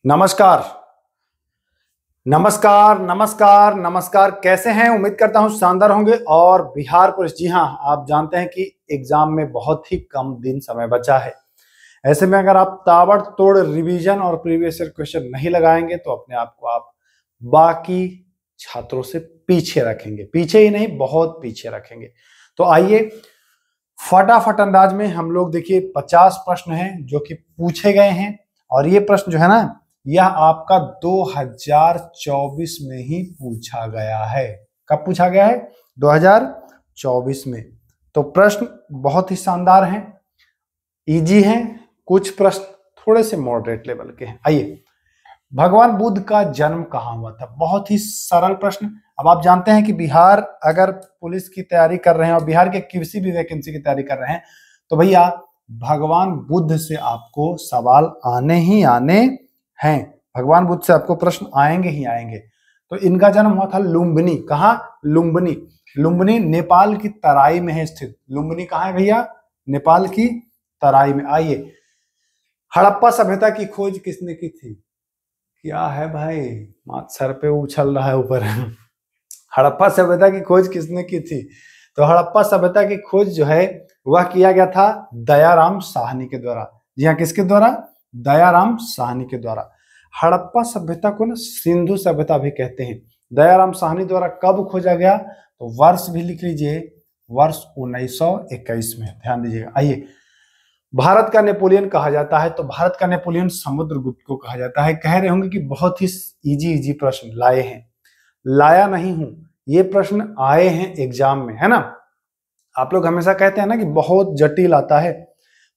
नमस्कार नमस्कार नमस्कार नमस्कार। कैसे हैं? उम्मीद करता हूं शानदार होंगे। और बिहार पुलिस, जी हां, आप जानते हैं कि एग्जाम में बहुत ही कम दिन समय बचा है। ऐसे में अगर आप ताबड़तोड़ रिवीजन और प्रीवियस ईयर क्वेश्चन नहीं लगाएंगे तो अपने आप को आप बाकी छात्रों से पीछे रखेंगे। पीछे ही नहीं, बहुत पीछे रखेंगे। तो आइए फटाफट अंदाज में हम लोग, देखिए 50 प्रश्न हैं जो कि पूछे गए हैं। और ये प्रश्न जो है ना, यह आपका 2024 में ही पूछा गया है। कब पूछा गया है? 2024 में। तो प्रश्न बहुत ही शानदार हैं, इजी हैं, कुछ प्रश्न थोड़े से मॉडरेट लेवल के हैं। आइए, भगवान बुद्ध का जन्म कहाँ हुआ था? बहुत ही सरल प्रश्न। अब आप जानते हैं कि बिहार अगर पुलिस की तैयारी कर रहे हैं और बिहार के किसी भी वैकेंसी की तैयारी कर रहे हैं तो भैया भगवान बुद्ध से आपको सवाल आने ही आने हैं। भगवान बुद्ध से आपको प्रश्न आएंगे ही आएंगे। तो इनका जन्म हुआ था लुम्बिनी। कहाँ? लुम्बिनी। लुम्बिनी नेपाल की तराई में है स्थित। लुम्बिनी कहाँ है भैया? नेपाल की तराई में। आइए, हड़प्पा सभ्यता की खोज किसने की थी? क्या है भाई, सर पे उछल रहा है ऊपर। हड़प्पा सभ्यता की खोज किसने की थी? तो हड़प्पा सभ्यता की खोज जो है वह किया गया था दयाराम साहनी के द्वारा। जी हाँ, किसके द्वारा? दयाराम साहनी के द्वारा। हड़प्पा सभ्यता को ना सिंधु सभ्यता भी कहते हैं। दयाराम साहनी द्वारा कब खोजा गया? तो वर्ष भी लिख लीजिए, वर्ष 1921 में। ध्यान दीजिएगा। आइए, भारत का नेपोलियन कहा जाता है तो भारत का नेपोलियन समुद्रगुप्त को कहा जाता है। कह रहे होंगे कि बहुत ही इजी प्रश्न लाए हैं। लाया नहीं हूं, ये प्रश्न आए हैं एग्जाम में, है ना। आप लोग हमेशा कहते हैं ना कि बहुत जटिल आता है।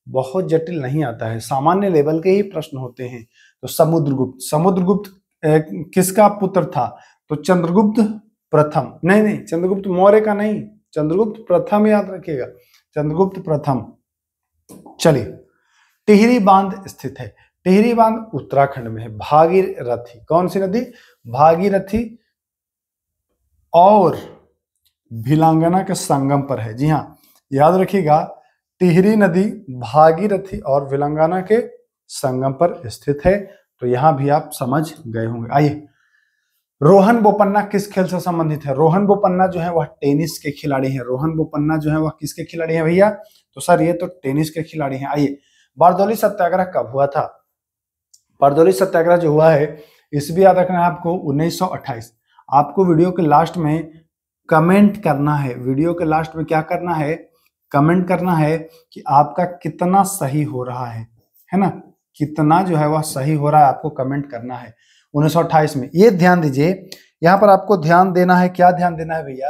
बहुत जटिल नहीं आता है, सामान्य लेवल के ही प्रश्न होते हैं। तो समुद्रगुप्त किसका पुत्र था? तो चंद्रगुप्त प्रथम। नहीं, चंद्रगुप्त मौर्य का नहीं, चंद्रगुप्त प्रथम, याद रखिएगा, चंद्रगुप्त प्रथम। चलिए, टिहरी बांध स्थित है। टिहरी बांध उत्तराखंड में है। भागीरथी, कौन सी नदी? भागीरथी और भिलांगना के संगम पर है। जी हाँ, याद रखिएगा, टिहरी नदी भागीरथी और भिलांगना के संगम पर स्थित है। तो यहां भी आप समझ गए होंगे। आइए, रोहन बोपन्ना किस खेल से संबंधित है? रोहन बोपन्ना जो है वह टेनिस के खिलाड़ी हैं। रोहन बोपन्ना जो है वह किसके खिलाड़ी हैं भैया? तो सर ये तो टेनिस के खिलाड़ी हैं। आइए, बारदौली सत्याग्रह कब हुआ था? बारदौली सत्याग्रह जो हुआ है, इस भी याद रखना है आपको, 1928। आपको वीडियो के लास्ट में कमेंट करना है। वीडियो के लास्ट में क्या करना है? कमेंट करना है कि आपका कितना सही हो रहा है ना, कितना जो है वह सही हो रहा है, आपको कमेंट करना है। 1928 में। ये ध्यान दीजिए, यहां पर आपको ध्यान देना है। क्या ध्यान देना है भैया?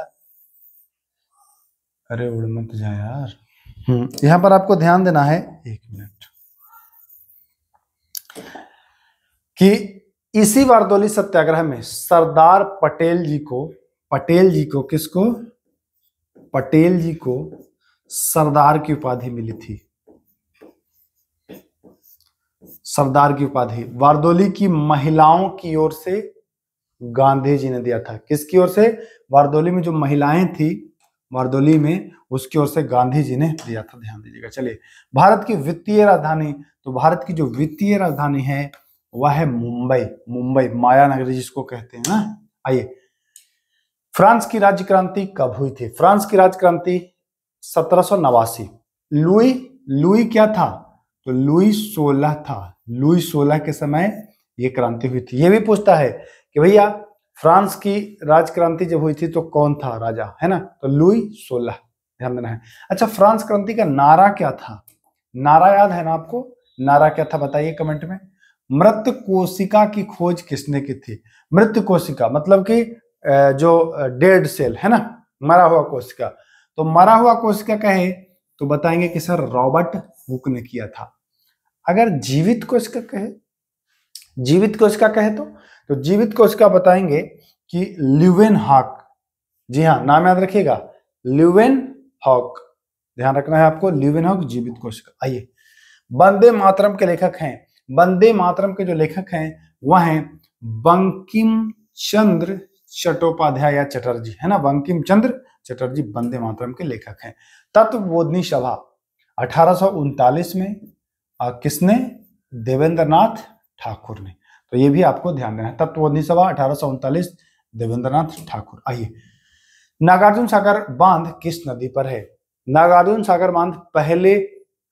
अरे उड़ मत जा यार। यहां पर आपको ध्यान देना है, एक मिनट, कि इसी बारदौली सत्याग्रह में सरदार पटेल जी को किसको? पटेल जी को सरदार की उपाधि मिली थी। सरदार की उपाधि बारदौली की महिलाओं की ओर से गांधी जी ने दिया था। किसकी ओर से? बारदौली में जो महिलाएं थी बारदौली में, उसकी ओर से गांधी जी ने दिया था। ध्यान दीजिएगा। चलिए, भारत की वित्तीय राजधानी, तो भारत की जो वित्तीय राजधानी है वह है मुंबई, माया नगरी जिसको कहते हैं ना। आइए, फ्रांस की राज्य क्रांति कब हुई थी? फ्रांस की राज्य क्रांति 1789। लुई क्या था? तो लुई 16 था। लुई 16 के समय ये क्रांति हुई थी। ये भी पूछता है कि भैया फ्रांस की राज क्रांति जब हुई थी तो कौन था राजा, है ना। तो लुई 16, ध्यान देना है। अच्छा, फ्रांस क्रांति का नारा क्या था? नारा याद है ना आपको? नारा क्या था बताइए कमेंट में। मृत कोशिका की खोज किसने की थी? मृत कोशिका मतलब कि जो डेड सेल है ना, मरा हुआ कोशिका। तो मरा हुआ कोशिका कहे तो बताएंगे कि सर रॉबर्ट हुक ने किया था। अगर जीवित कोशिका कहे तो जीवित कोशिका बताएंगे कि ल्यूवेनहॉक। जी हाँ, नाम याद रखिएगा, ल्यूवेनहॉक। ध्यान रखना है आपको, ल्यूवेनहॉक जीवित कोशिका। आइए, वंदे मातरम के लेखक हैं। वंदे मातरम के जो लेखक हैं वह हैं बंकिम चंद्र चट्टोपाध्याय या चटर्जी, है ना। बंकिम चंद्र चटर्जी वंदे मातरम के लेखक हैं। तत्वबोधिनी सभा 1839 में किसने? देवेंद्रनाथ ठाकुर ने। तो ये भी आपको ध्यान देना है। तत्वबोधिनी सभा 1839, देवेंद्रनाथ ठाकुर। आइए, नागार्जुन सागर बांध किस नदी पर है? नागार्जुन सागर बांध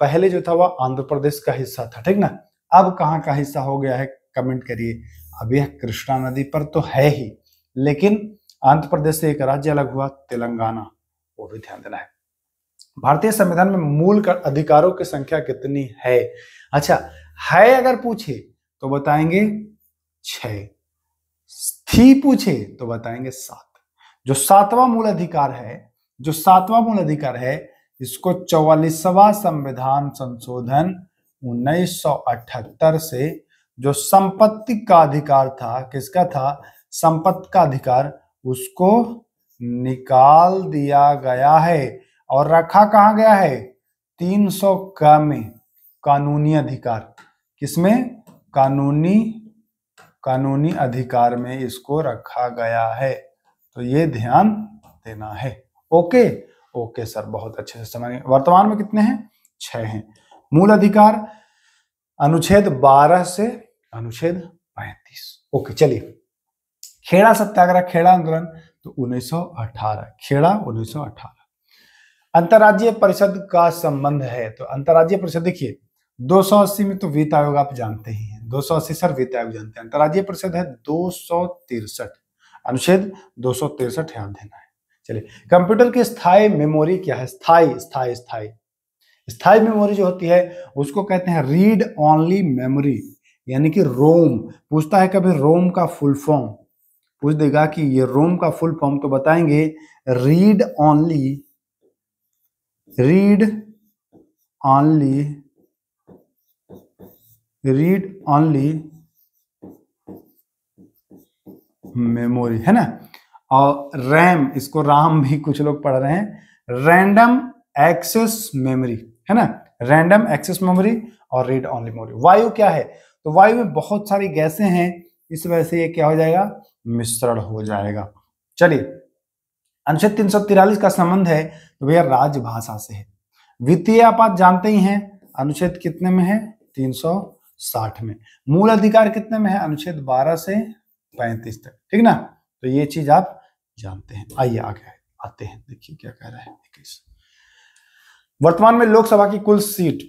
पहले जो था वह आंध्र प्रदेश का हिस्सा था, ठीक ना। अब कहाँ का हिस्सा हो गया है कमेंट करिए। अब यह कृष्णा नदी पर तो है ही, लेकिन आंध्र प्रदेश से एक राज्य अलग हुआ, तेलंगाना, वो भी ध्यान देना है। भारतीय संविधान में मूल अधिकारों की संख्या कितनी है? अच्छा, है अगर पूछे तो बताएंगे 6, थी पूछे तो बताएंगे 7। जो सातवां मूल अधिकार है, इसको 44वां संविधान संशोधन 1978 से जो संपत्ति का अधिकार था, किसका था? संपत्ति का अधिकार, उसको निकाल दिया गया है और रखा कहाँ गया है? 300 क में, कानूनी अधिकार। किसमें? कानूनी अधिकार में इसको रखा गया है। तो ये ध्यान देना है। ओके सर, बहुत अच्छे से समझ गए। वर्तमान में कितने हैं? 6 हैं। मूल अधिकार अनुच्छेद 12 से अनुच्छेद 35। ओके, चलिए, खेड़ा सत्याग्रह, खेड़ा आंदोलन तो 1918, खेड़ा 1918। अंतर्राज्यीय परिषद का संबंध है, तो अंतर्राज्यीय परिषद देखिए 280 में तो वित्त आयोग आप जानते ही हैं, 280 सर वित्त आयोग जानते हैं। अंतर्राज्यीय परिषद है 263, अनुच्छेद 263 ध्यान देना है। चलिए, कंप्यूटर की स्थायी मेमोरी क्या है? स्थायी मेमोरी जो होती है उसको कहते हैं रीड ओनली मेमोरी, यानी कि रोम। पूछता है कभी रोम का फुल फॉर्म, पूछ देगा कि ये रोम का फुल फॉर्म, तो बताएंगे रीड ओनली मेमोरी, है ना। और रैम, इसको राम भी कुछ लोग पढ़ रहे हैं, रैंडम एक्सेस मेमोरी, है ना, रैंडम एक्सेस मेमोरी और रीड ओनली मेमोरी। वायु क्या है? तो वायु में बहुत सारी गैसें हैं, इस वजह से ये क्या हो जाएगा? मिश्रण हो जाएगा। चलिए, अनुच्छेद 343 का संबंध है तो भैया राजभाषा से है। वित्तीय आपात जानते ही हैं, अनुच्छेद कितने में है? 360 में। मूल अधिकार कितने में है? अनुच्छेद 12 से 35 तक, ठीक ना। तो ये चीज आप जानते हैं। आइए आगे आते हैं, देखिए क्या कह रहा है। वर्तमान में लोकसभा की कुल सीट,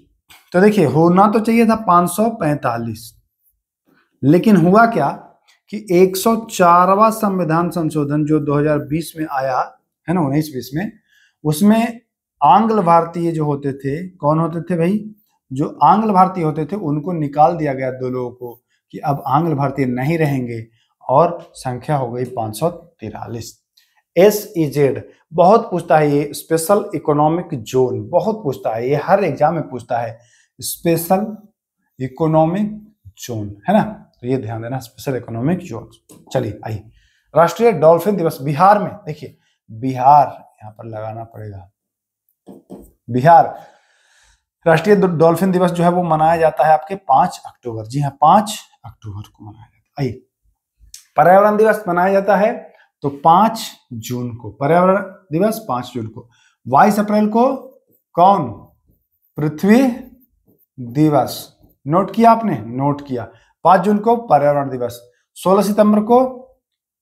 तो देखिए होना तो चाहिए था 545, लेकिन हुआ क्या कि 104वां संविधान संशोधन जो 2020 में आया है ना, 19-20 में, उसमें आंग्ल भारतीय जो होते थे, कौन होते थे भाई? जो आंग्ल भारतीय होते थे उनको निकाल दिया गया, 2 लोगों को, कि अब आंग्ल भारतीय नहीं रहेंगे, और संख्या हो गई 543। SEZ बहुत पूछता है, ये स्पेशल इकोनॉमिक जोन बहुत पूछता है, ये हर एग्जाम में पूछता है, स्पेशल इकोनॉमिक जोन, है ना। तो ये ध्यान देना, स्पेशल इकोनॉमिक जोन। चलिए आइए, राष्ट्रीय डॉल्फिन दिवस बिहार में, देखिए बिहार यहाँ पर लगाना पड़ेगा, बिहार राष्ट्रीय डॉल्फिन दिवस जो है वो मनाया जाता है आपके 5 अक्टूबर। जी हाँ, 5 अक्टूबर को मनाया जाता है। आइए, पर्यावरण दिवस मनाया जाता है तो 5 जून को, पर्यावरण दिवस 5 जून को। 22 अप्रैल को कौन? पृथ्वी दिवस। नोट किया आपने? नोट किया। 5 जून को पर्यावरण दिवस। 16 सितंबर को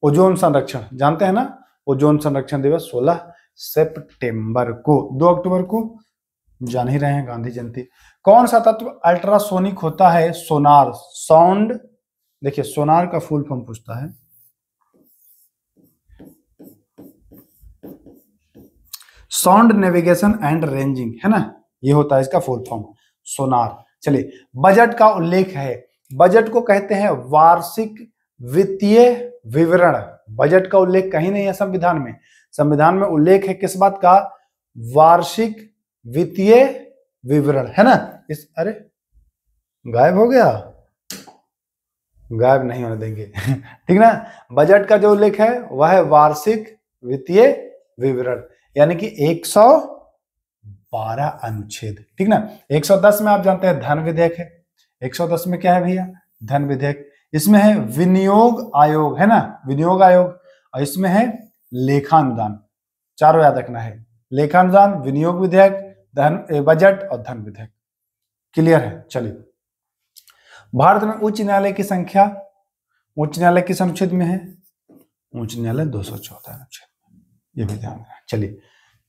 ओजोन संरक्षण, जानते हैं ना, ओजोन संरक्षण दिवस 16 सितंबर को। 2 अक्टूबर को जान ही रहे हैं, गांधी जयंती। कौन सा तत्व अल्ट्रासोनिक होता है? सोनार, साउंड। देखिए सोनार का फुल फॉर्म पूछता है, साउंड नेविगेशन एंड रेंजिंग, है ना, ये होता है इसका फुल फॉर्म, सोनार। चलिए, बजट का उल्लेख है, बजट को कहते हैं वार्षिक वित्तीय विवरण। बजट का उल्लेख कहीं नहीं है संविधान में, संविधान में उल्लेख है किस बात का? वार्षिक वित्तीय विवरण, है ना। अरे गायब हो गया, गायब नहीं होने देंगे ठीक ना। बजट का जो उल्लेख है वह है वार्षिक वित्तीय विवरण, यानी कि 112 अनुच्छेद, ठीक ना। 110 में आप जानते हैं धन विधेयक है, 110 में क्या है भैया? धन विधेयक। इसमें है विनियोग आयोग, है ना, विनियोग आयोग, और इसमें है लेखानुदान। चारों याद रखना है, लेखानुदान, विनियोग विधेयक, धन बजट और धन विधेयक। क्लियर है? चलिए, भारत में उच्च न्यायालय की संख्या उच्च न्यायालय किस अनुच्छेद में है? उच्च न्यायालय 214 अनुच्छेद में, ये भी ध्यान रखना। चलिए,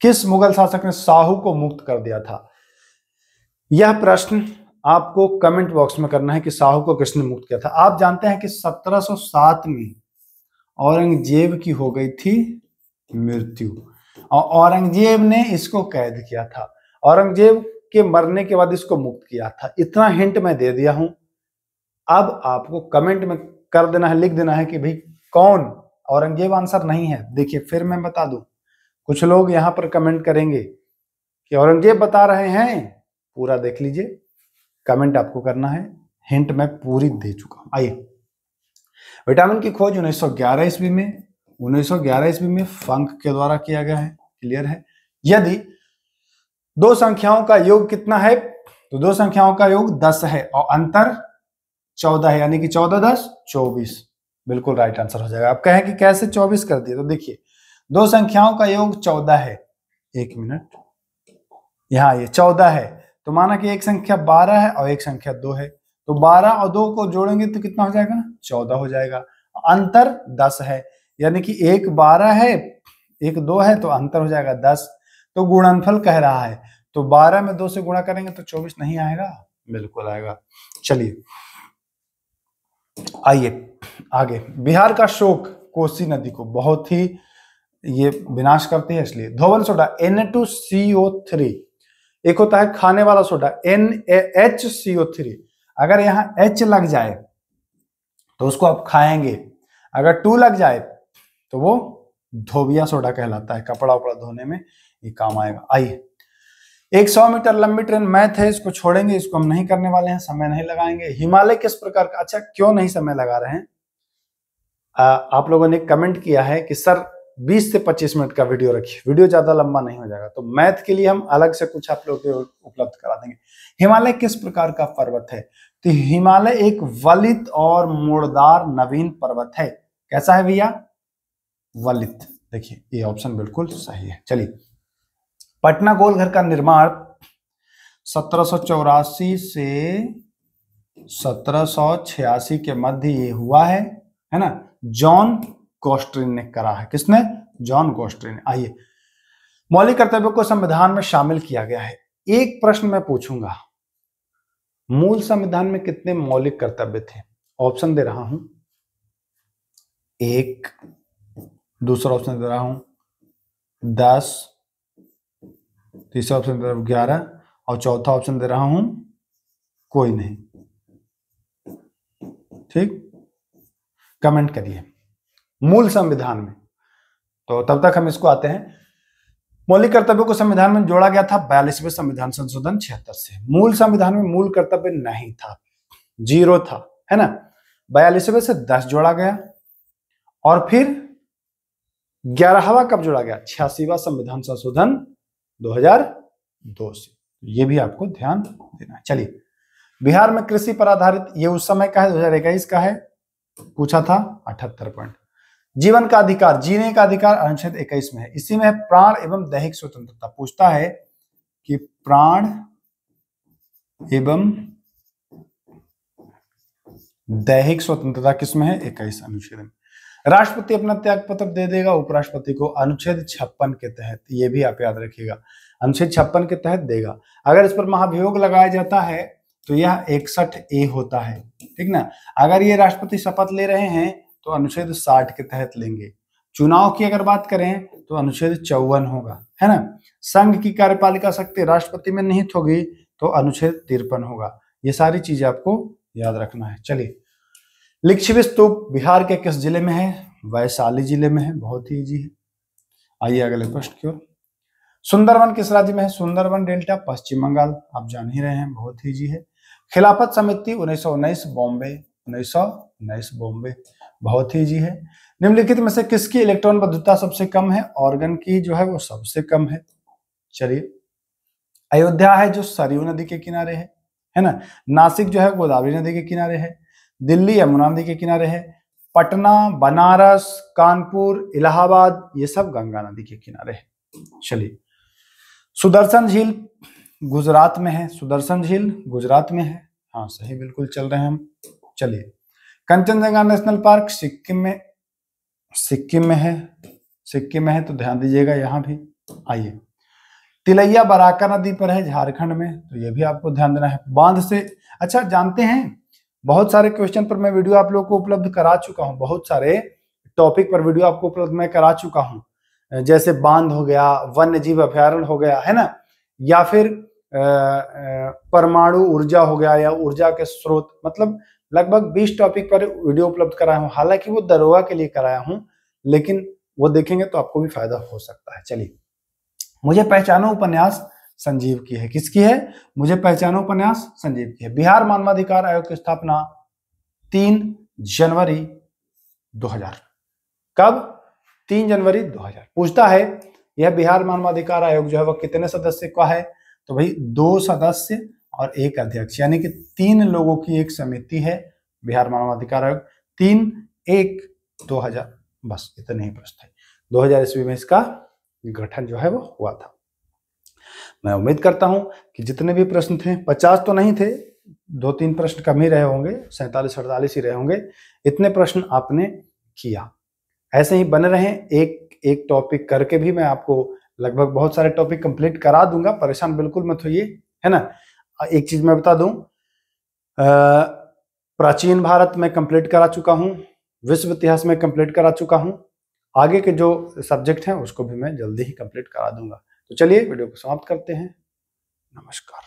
किस मुगल शासक ने साहू को मुक्त कर दिया था? यह प्रश्न आपको कमेंट बॉक्स में करना है कि साहू को किसने मुक्त किया था। आप जानते हैं कि 1707 में औरंगजेब की हो गई थी मृत्यु और औरंगजेब ने इसको कैद किया था। औरंगजेब के मरने के बाद इसको मुक्त किया था। इतना हिंट मैं दे दिया हूं। अब आपको कमेंट में कर देना है, लिख देना है कि भाई कौन। औरंगजेब आंसर नहीं है। देखिए फिर मैं बता दूं, कुछ लोग यहां पर कमेंट करेंगे कि औरंगजेब बता रहे हैं। पूरा देख लीजिए, कमेंट आपको करना है, हिंट मैं पूरी दे चुका हूं। आइए, विटामिन की खोज 1911 ईस्वी में 1911 ईस्वी में फंक के द्वारा किया गया है। क्लियर है? यदि दो संख्याओं का योग कितना है, तो दो संख्याओं का योग 10 है और अंतर 14 है, यानी कि 14 10 24। बिल्कुल राइट आंसर हो जाएगा। आप कहें कि कैसे 24 कर दिए, तो देखिए दो संख्याओं का योग 14 है। एक मिनट, यहां ये 14 है, तो माना कि एक संख्या 12 है और एक संख्या 2 है, तो 12 और 2 को जोड़ेंगे तो कितना हो जाएगा? 14 हो जाएगा। अंतर 10 है, यानी कि एक 12 है एक 2 है, तो अंतर हो जाएगा 10। तो गुणनफल कह रहा है, तो 12 में 2 से गुणा करेंगे तो 24 नहीं आएगा? बिल्कुल आएगा। चलिए आइए आगे। बिहार का शोक कोसी नदी को बहुत ही ये विनाश करती है, इसलिए धोवन सोडा Na2CO3, एक होता है खाने वाला सोडा NaHCO3। अगर यहां H लग जाए तो उसको आप खाएंगे, अगर 2 लग जाए तो वो धोबिया सोडा कहलाता है। कपड़ा उपड़ा धोने में ये काम आएगा। आइए, एक 100 मीटर लंबी ट्रेन मैथ है, इसको छोड़ेंगे, इसको हम नहीं करने वाले हैं, समय नहीं लगाएंगे। हिमालय किस प्रकार का, अच्छा क्यों नहीं समय लगा रहे हैं? आप लोगों ने कमेंट किया है कि सर 20 से 25 मिनट का वीडियो रखिए, वीडियो ज्यादा लंबा नहीं हो जाएगा, तो मैथ के लिए हम अलग से कुछ आप लोगों को उपलब्ध करा देंगे। हिमालय किस प्रकार का पर्वत है? तो हिमालय एक वलित और मोड़दार नवीन पर्वत है। कैसा है भैया? वलित। देखिए ये ऑप्शन बिल्कुल सही है। चलिए, पटना गोल घर का निर्माण 1784 से 1786 के मध्य ये हुआ है ना? जॉन गोस्ट्रिन ने करा है। किसने? जॉन गोस्ट्रिन ने। आइए, मौलिक कर्तव्यों को संविधान में शामिल किया गया है। एक प्रश्न मैं पूछूंगा, मूल संविधान में कितने मौलिक कर्तव्य थे? ऑप्शन दे रहा हूं, 1, दूसरा ऑप्शन दे रहा हूं 10, तीसरा ऑप्शन दे रहा हूं 11 और चौथा ऑप्शन दे रहा हूं कोई नहीं। ठीक, कमेंट करिए मूल संविधान में। तो तब तक हम इसको आते हैं। मौलिक कर्तव्यों को संविधान में जोड़ा गया था 42वें संविधान संशोधन 76 से। मूल संविधान में मूल कर्तव्य नहीं था, 0 था, है ना? 42वें से 10 जोड़ा गया और फिर 11वां कब जोड़ा गया? 86वां संविधान संशोधन 2002 से। ये भी आपको ध्यान देना है। चलिए, बिहार में कृषि पर आधारित, ये उस समय का है, 2021 का है, पूछा था 78 पॉइंट। जीवन का अधिकार, जीने का अधिकार अनुच्छेद 21 में है। इसी में है प्राण एवं दैहिक स्वतंत्रता। पूछता है कि प्राण एवं दैहिक स्वतंत्रता किसमें है? 21 अनुच्छेद में। राष्ट्रपति अपना त्याग पत्र दे देगा उपराष्ट्रपति को अनुच्छेद 56 के तहत। ये भी आप याद रखिएगा, अनुच्छेद 56 के तहत देगा। अगर इस पर महाभियोग लगाया जाता है तो यह 61A होता है, ठीक ना? अगर ये राष्ट्रपति शपथ ले रहे हैं तो अनुच्छेद 60 के तहत लेंगे। चुनाव की अगर बात करें तो अनुच्छेद 54 होगा, है ना? संघ की कार्यपालिका शक्ति राष्ट्रपति में निहित होगी तो अनुच्छेद 53 होगा। ये सारी चीजें आपको याद रखना है। चलिए, लिच्छवी स्तूप बिहार के किस जिले में है? वैशाली जिले में है। बहुत ही इजी है। आइए अगले प्रश्न की ओर। सुंदरवन किस राज्य में है? सुंदरवन डेल्टा पश्चिम बंगाल, आप जान ही रहे हैं, बहुत ही इजी है। खिलाफत समिति 1919 बॉम्बे, 1919 बॉम्बे, बहुत ही इजी है। निम्नलिखित में से किसकी इलेक्ट्रॉन बद्धता सबसे कम है? ऑर्गन की जो है वो सबसे कम है। चलिए, अयोध्या है जो सरयू नदी के किनारे है ना? नासिक जो है गोदावरी नदी के किनारे है। दिल्ली यमुना नदी के किनारे है। पटना, बनारस, कानपुर, इलाहाबाद, ये सब गंगा नदी के किनारे है। चलिए, सुदर्शन झील गुजरात में है। सुदर्शन झील गुजरात में है। हाँ सही, बिल्कुल चल रहे हैं हम। चलिए, कंचनजंगा नेशनल पार्क सिक्किम में है, तो ध्यान दीजिएगा यहाँ भी। आइए, तिलैया बराका नदी पर है झारखंड में, तो ये भी आपको ध्यान देना है। बांध से, अच्छा जानते हैं बहुत सारे क्वेश्चन पर मैं वीडियो आप लोग को उपलब्ध करा चुका हूं, बहुत सारे टॉपिक पर वीडियो आपको उपलब्ध मैं करा चुका हूं, जैसे बांध हो गया, वन्य जीव अभ्यारण्य हो गया, है ना, या फिर परमाणु ऊर्जा हो गया, या ऊर्जा के स्रोत, मतलब लगभग 20 टॉपिक पर वीडियो उपलब्ध कराया हूं। हालांकि वो दरोगा के लिए कराया हूं, लेकिन वो देखेंगे तो आपको भी फायदा हो सकता है। चलिए, मुझे पहचानो उपन्यास संजीव की है, किसकी है? मुझे पहचानो उपन्यास संजीव की है। बिहार मानवाधिकार आयोग की स्थापना 3 जनवरी 2000। कब? 3 जनवरी 2000। पूछता है यह बिहार मानवाधिकार आयोग जो है वह कितने सदस्य का है? तो भाई 2 सदस्य और 1 अध्यक्ष, यानी कि 3 लोगों की एक समिति है बिहार मानवाधिकार आयोग। 3/1/2000, बस इतने ही प्रश्न है। 2000 ईस्वी में इसका गठन जो है वो हुआ था। मैं उम्मीद करता हूं कि जितने भी प्रश्न थे, 50 तो नहीं थे, 2-3 प्रश्न कम ही रहे होंगे, 47-48 ही रहे होंगे, इतने प्रश्न आपने किया। ऐसे ही बने रहें, एक टॉपिक करके भी मैं आपको लगभग बहुत सारे टॉपिक कंप्लीट करा दूंगा, परेशान बिल्कुल मत होइए, है ना। एक चीज मैं बता दूं, प्राचीन भारत में कंप्लीट करा चुका हूं, विश्व इतिहास में कंप्लीट करा चुका हूं, आगे के जो सब्जेक्ट हैं उसको भी मैं जल्दी ही कंप्लीट करा दूंगा। तो चलिए वीडियो को समाप्त करते हैं। नमस्कार।